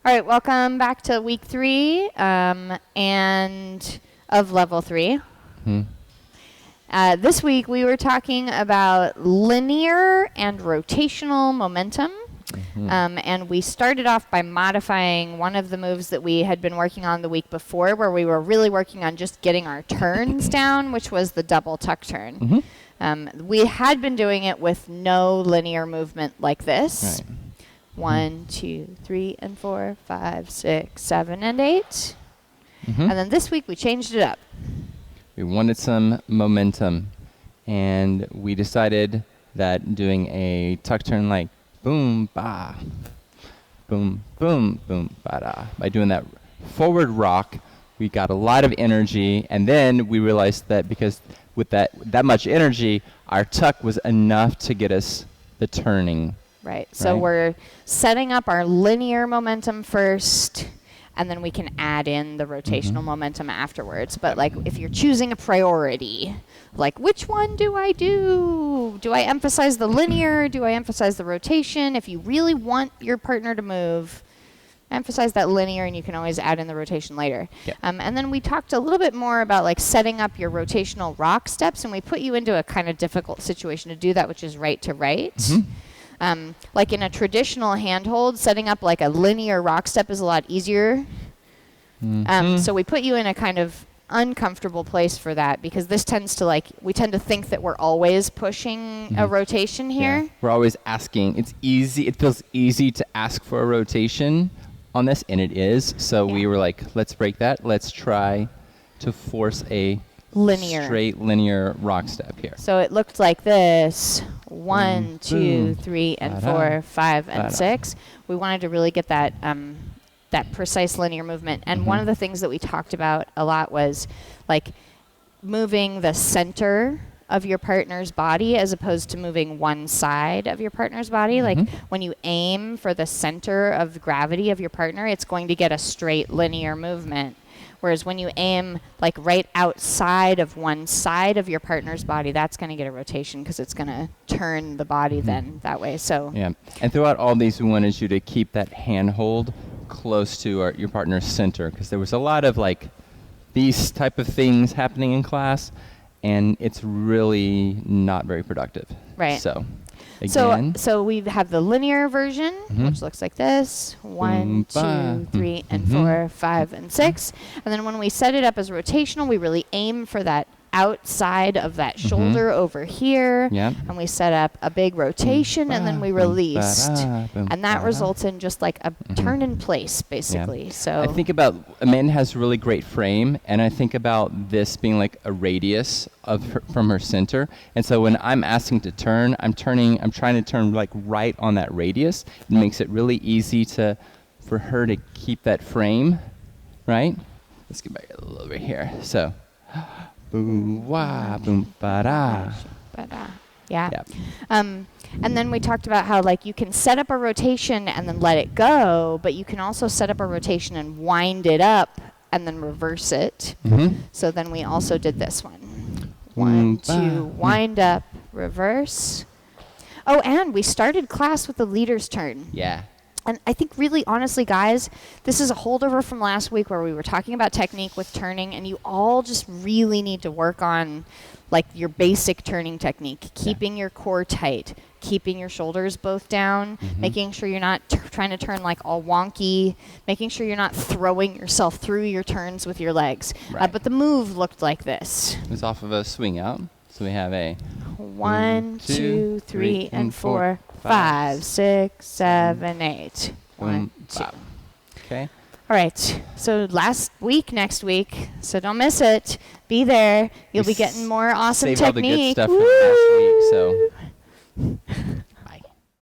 All right, welcome back to week 3 and of level 3. This week we were talking about linear and rotational momentum. And we started off by modifying one of the moves that we had been working on the week before, where we were really working on just getting our turns down, which was the double tuck turn. We had been doing it with no linear movement like this. Right. 1, 2, 3, and 4, 5, 6, 7, and 8. And then this week we changed it up. We wanted some momentum, and we decided that doing a tuck turn like boom, ba, boom, boom, boom, ba, da. By doing that forward rock, we got a lot of energy, and then we realized that because with that much energy, our tuck was enough to get us the turning. Right. So we're setting up our linear momentum first, and then we can add in the rotational momentum afterwards. But like if you're choosing a priority, like which one do I do? Do I emphasize the linear? Do I emphasize the rotation? If you really want your partner to move, emphasize that linear, and you can always add in the rotation later. Yep. And then we talked a little bit more about like setting up your rotational rock steps, and we put you into a kind of difficult situation to do that, which is right to right. Like in a traditional handhold, setting up like a linear rock step is a lot easier. So we put you in a kind of uncomfortable place for that, because this tends to we tend to think that we're always pushing a rotation here. Yeah. We're always asking. It's easy. It feels easy to ask for a rotation on this, and it is. So we were like, let's break that. Let's try to force a straight linear rock step here. So it looked like this. 1, 2, 3, and 4, 5, and 6. We wanted to really get that that precise linear movement. And one of the things that we talked about a lot was like moving the center of your partner's body as opposed to moving one side of your partner's body. Like when you aim for the center of gravity of your partner, it's going to get a straight linear movement. Whereas when you aim like right outside of one side of your partner's body, that's going to get a rotation because it's going to turn the body then that way. So yeah, and throughout all these, we wanted you to keep that handhold close to your partner's center, because there was a lot of like these type of things happening in class, and it's really not very productive. Right. So again, so we have the linear version, which looks like this. 1, 2, 3, and 4, 5, and 6. And then when we set it up as rotational, we really aim for that outside of that shoulder over here. And we set up a big rotation, and then we released. And that results in just like a turn in place, basically. So I think about Amanda has a really great frame, and I think about this being like a radius of from her center. And so when I'm asking to turn, I'm trying to turn like right on that radius. It makes it really easy for her to keep that frame, right? Let's get back a little bit here. So boom, wah, boom, ba-da. Yeah. And then we talked about how like you can set up a rotation and then let it go, but you can also set up a rotation and wind it up and then reverse it. So then we also did this one. 1, 2, wind up, reverse. Oh, and we started class with the leader's turn. Yeah. And I think really honestly, guys, this is a holdover from last week where we were talking about technique with turning, and you all just really need to work on like your basic turning technique, keeping your core tight, keeping your shoulders both down, making sure you're not trying to turn like all wonky, making sure you're not throwing yourself through your turns with your legs. But the move looked like this. It was off of a swing out. So we have a 1, 2, 3, and 4, 5, 6, 7, 8. 1, 2. Okay. All right. So next week. So don't miss it. Be there. You'll be getting more awesome technique. technique. All the good stuff from last week. So